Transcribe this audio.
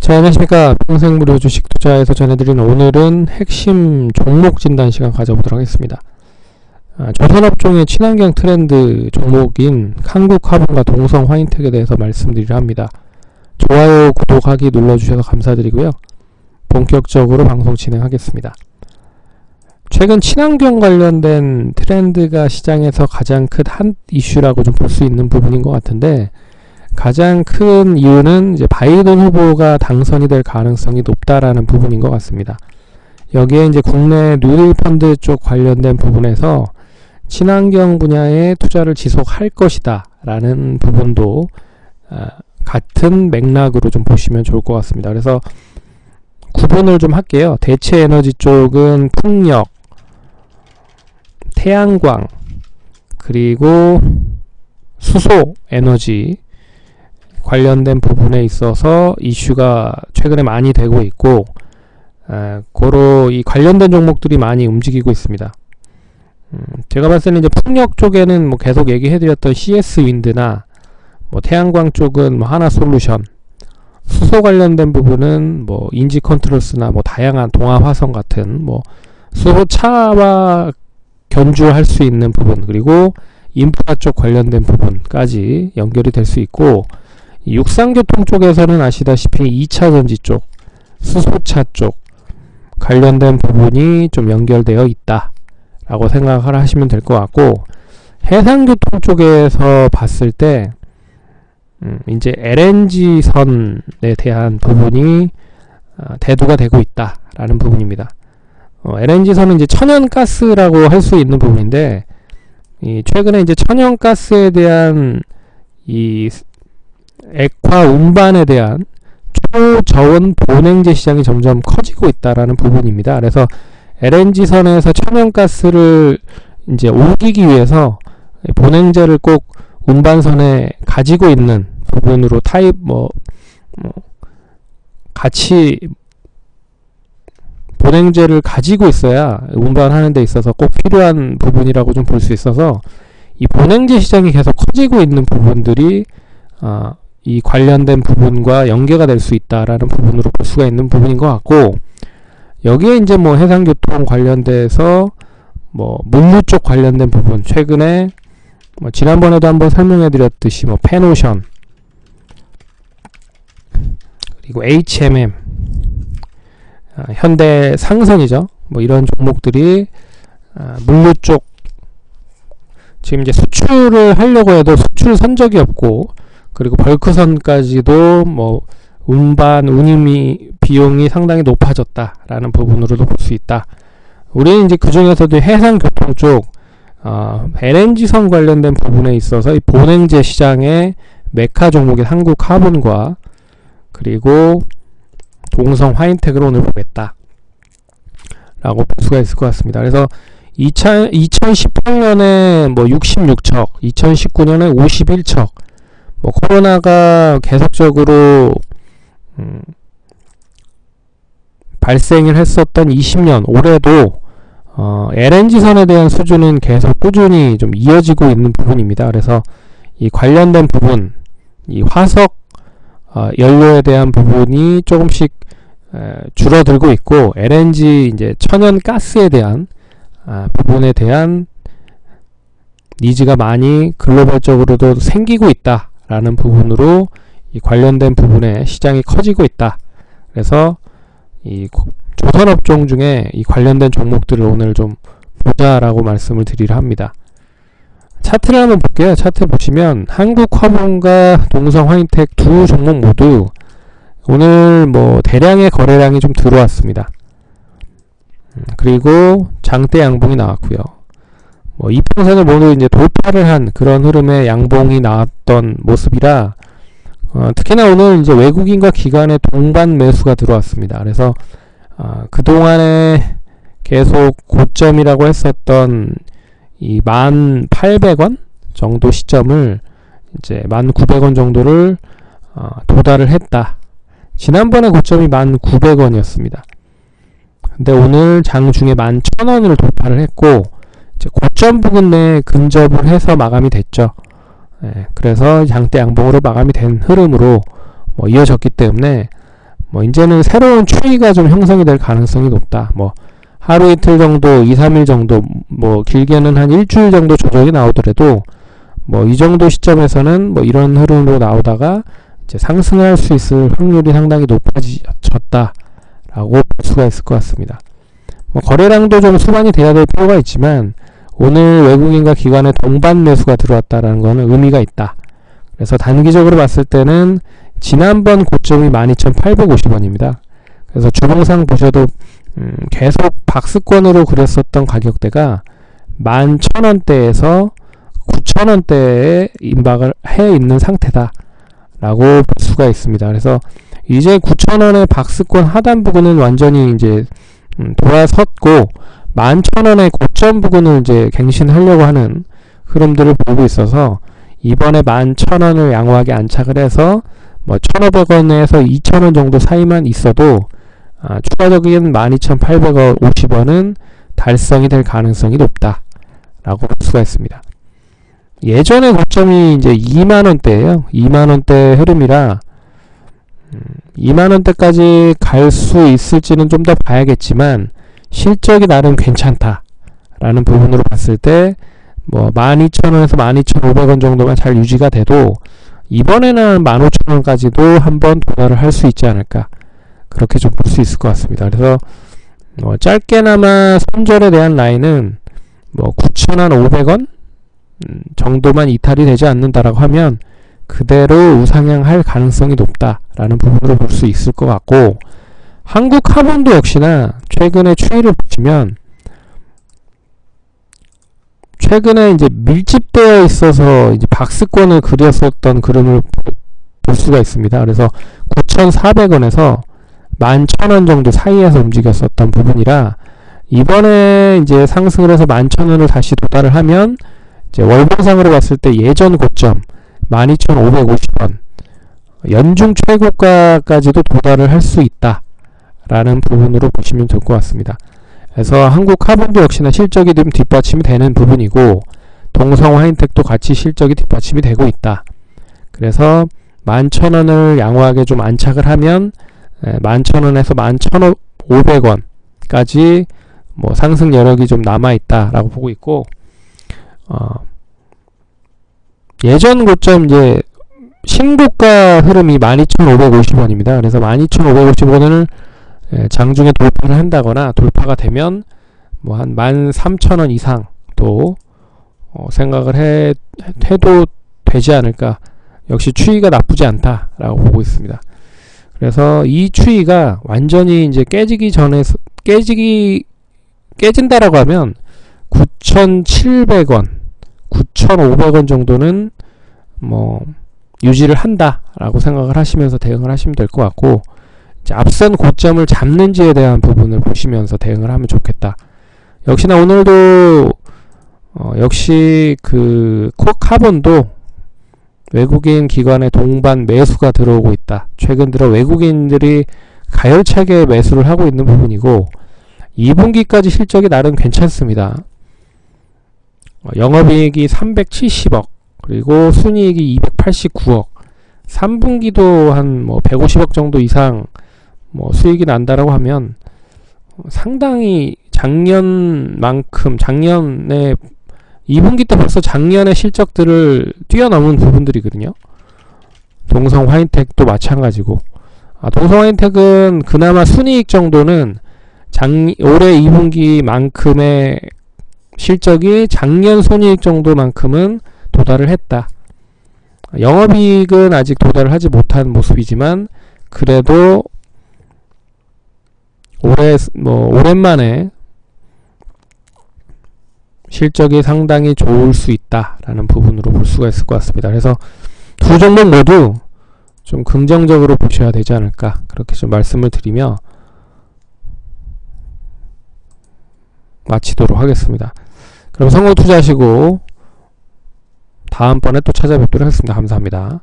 자, 안녕하십니까. 평생무료 주식 투자에서 전해드리는 오늘은 핵심 종목 진단 시간 가져보도록 하겠습니다. 조선업종의 친환경 트렌드 종목인 한국화분과 동성 화인텍에 대해서 말씀드리려 합니다. 좋아요, 구독하기 눌러주셔서 감사드리고요. 본격적으로 방송 진행하겠습니다. 최근 친환경 관련된 트렌드가 시장에서 가장 큰 한 이슈라고 좀 볼 수 있는 부분인 것 같은데, 가장 큰 이유는 이제 바이든 후보가 당선이 될 가능성이 높다라는 부분인 것 같습니다. 여기에 이제 국내 뉴딜 펀드 쪽 관련된 부분에서 친환경 분야에 투자를 지속할 것이다 라는 부분도 같은 맥락으로 좀 보시면 좋을 것 같습니다. 그래서 구분을 좀 할게요. 대체 에너지 쪽은 풍력, 태양광, 그리고 수소 에너지 관련된 부분에 있어서 이슈가 최근에 많이 되고 있고, 고로 이 관련된 종목들이 많이 움직이고 있습니다. 제가 봤을 때는 이제 풍력 쪽에는 뭐 계속 얘기해드렸던 CS 윈드나 뭐 태양광 쪽은 뭐 하나솔루션, 수소 관련된 부분은 뭐 인지 컨트롤스나 뭐 다양한 동아 화성 같은 뭐 수소차와 견주할 수 있는 부분, 그리고 인프라 쪽 관련된 부분까지 연결이 될 수 있고, 육상교통 쪽에서는 아시다시피 2차 전지 쪽, 수소차 쪽 관련된 부분이 좀 연결되어 있다 라고 생각을 하시면 될 것 같고, 해상교통 쪽에서 봤을 때 이제 LNG 선에 대한 부분이 대두가 되고 있다 라는 부분입니다. LNG 선은 이제 천연가스라고 할 수 있는 부분인데, 최근에 이제 천연가스에 대한 이 액화 운반에 대한 초저온 본행제 시장이 점점 커지고 있다라는 부분입니다. 그래서 LNG 선에서 천연가스를 이제 옮기기 위해서 본행제를 꼭 운반선에 가지고 있는 부분으로 타입 같이 본행제를 가지고 있어야 운반하는 데 있어서 꼭 필요한 부분이라고 좀 볼 수 있어서, 이 본행제 시장이 계속 커지고 있는 부분들이 이 관련된 부분과 연계가 될 수 있다라는 부분으로 볼 수가 있는 부분인 것 같고, 여기에 이제 뭐 해상교통 관련돼서 뭐 물류 쪽 관련된 부분, 최근에 뭐 지난번에도 한번 설명해 드렸듯이 뭐 펜오션, 그리고 HMM, 현대 상선이죠. 뭐 이런 종목들이 물류 쪽 지금 이제 수출을 하려고 해도 수출 선적이 없고, 그리고 벌크선까지도 뭐 운반, 운임이 비용이 상당히 높아졌다라는 부분으로도 볼 수 있다. 우리는 이제 그 중에서도 해상교통 쪽 LNG선 관련된 부분에 있어서 이 본행제 시장의 메카 종목인 한국화분과 그리고 동성 화인텍을 오늘 보겠다 라고 볼 수가 있을 것 같습니다. 그래서 2018년에 뭐 66척, 2019년에 51척, 뭐 코로나가 계속적으로 발생을 했었던 20년, 올해도 LNG선에 대한 수준은 계속 꾸준히 좀 이어지고 있는 부분입니다. 그래서 이 관련된 부분, 이 화석 연료에 대한 부분이 조금씩 줄어들고 있고, LNG 이제 천연가스에 대한 부분에 대한 니즈가 많이 글로벌적으로도 생기고 있다 라는 부분으로 이 관련된 부분에 시장이 커지고 있다. 그래서 이 조선업종 중에 이 관련된 종목들을 오늘 좀 보자라고 말씀을 드리려 합니다. 차트를 한번 볼게요. 차트 보시면 한국화분과 동성 화인텍 두 종목 모두 오늘 뭐 대량의 거래량이 좀 들어왔습니다. 그리고 장대 양봉이 나왔고요. 뭐 이평선을 모두 이제 돌파를 한 그런 흐름의 양봉이 나왔던 모습이라, 특히나 오늘 이제 외국인과 기관의 동반 매수가 들어왔습니다. 그래서 그동안에 계속 고점이라고 했었던 이 1,800원 정도 시점을 이제 1,900원 정도를 도달을 했다. 지난번에 고점이 1,900원이었습니다. 근데 오늘 장중에 11,000원을 돌파를 했고, 이제 고점 부근 내에 근접을 해서 마감이 됐죠. 그래서 장대 양봉으로 마감이 된 흐름으로 뭐 이어졌기 때문에 뭐 이제는 새로운 추이가 좀 형성이 될 가능성이 높다. 뭐 하루 이틀 정도, 2, 3일 정도, 뭐 길게는 한 일주일 정도 조정이 나오더라도 뭐 이 정도 시점에서는 뭐 이런 흐름으로 나오다가 이제 상승할 수 있을 확률이 상당히 높아졌다라고 볼 수가 있을 것 같습니다. 뭐 거래량도 좀 수반이 돼야 될 필요가 있지만 오늘 외국인과 기관의 동반 매수가 들어왔다라는 것은 의미가 있다. 그래서 단기적으로 봤을 때는 지난번 고점이 12,850원입니다. 그래서 주봉상 보셔도 계속 박스권으로 그렸었던 가격대가 11,000원대에서 9,000원대에 임박을 해 있는 상태다 라고 볼 수가 있습니다. 그래서 이제 9,000원의 박스권 하단 부근은 완전히 이제 돌아섰고 11,000원의 고점 부근을 이제 갱신하려고 하는 흐름들을 보고 있어서 이번에 11,000원을 양호하게 안착을 해서 뭐 1,500원에서 2,000원 정도 사이만 있어도 추가적인 12,850원은 달성이 될 가능성이 높다 라고 볼 수가 있습니다. 예전의 고점이 이제 2만원대예요. 2만원대 흐름이라 2만원대까지 갈 수 있을지는 좀 더 봐야겠지만 실적이 나름 괜찮다라는 부분으로 봤을 때 뭐 12,000원에서 12,500원 정도만 잘 유지가 돼도 이번에는 15,000원까지도 한번 도달을 할 수 있지 않을까, 그렇게 좀 볼 수 있을 것 같습니다. 그래서 짧게나마 손절에 대한 라인은 뭐 9,500원 정도만 이탈이 되지 않는다라고 하면 그대로 우상향할 가능성이 높다라는 부분으로 볼 수 있을 것 같고, 한국 하본도 역시나 최근에 추이를 보시면 최근에 이제 밀집되어 있어서 이제 박스권을 그렸었던 그림을 볼 수가 있습니다. 그래서 9,400원에서 11,000원 정도 사이에서 움직였었던 부분이라 이번에 이제 상승을 해서 11,000원을 다시 도달을 하면 이제 월봉상으로 봤을 때 예전 고점 12,550원 연중 최고가까지도 도달을 할 수 있다 라는 부분으로 보시면 될 것 같습니다. 그래서 한국 하본도 역시나 실적이 좀 뒷받침이 되는 부분이고 동성 화인텍도 같이 실적이 뒷받침이 되고 있다. 그래서 11,000원을 양호하게 좀 안착을 하면 11,000원에서 11,500원까지 뭐 상승 여력이 좀 남아있다 라고 보고 있고, 예전 고점 이제 신고가 흐름이 12,550원입니다. 그래서 12,550원을 장중에 돌파를 한다거나 돌파가 되면 뭐 한 13,000원 이상도 생각을 해도 되지 않을까. 역시 추이가 나쁘지 않다라고 보고 있습니다. 그래서 이 추이가 완전히 이제 깨진다라고 하면 9,700원, 9,500원 정도는 뭐 유지를 한다라고 생각을 하시면서 대응을 하시면 될 것 같고, 이제 앞선 고점을 잡는지에 대한 부분을 보시면서 대응을 하면 좋겠다. 역시나 오늘도 역시 그 코카본도 외국인 기관의 동반 매수가 들어오고 있다. 최근 들어 외국인들이 가열차게 매수를 하고 있는 부분이고 2분기까지 실적이 나름 괜찮습니다. 영업이익이 370억, 그리고 순이익이 289억, 3분기도 한 뭐 150억 정도 이상 뭐 수익이 난다라고 하면 상당히 작년만큼, 작년에 2분기 때 벌써 작년의 실적들을 뛰어넘은 부분들이거든요. 동성 화인텍도 마찬가지고, 동성 화인텍은 그나마 순이익 정도는 올해 2분기만큼의 실적이 작년 손이익 정도만큼은 도달을 했다. 영업이익은 아직 도달을 하지 못한 모습이지만 그래도 오랜만에 실적이 상당히 좋을 수 있다라는 부분으로 볼 수가 있을 것 같습니다. 그래서 두 종목 모두 좀 긍정적으로 보셔야 되지 않을까, 그렇게 좀 말씀을 드리며 마치도록 하겠습니다. 그럼 성공 투자하시고 다음번에 또 찾아뵙도록 하겠습니다. 감사합니다.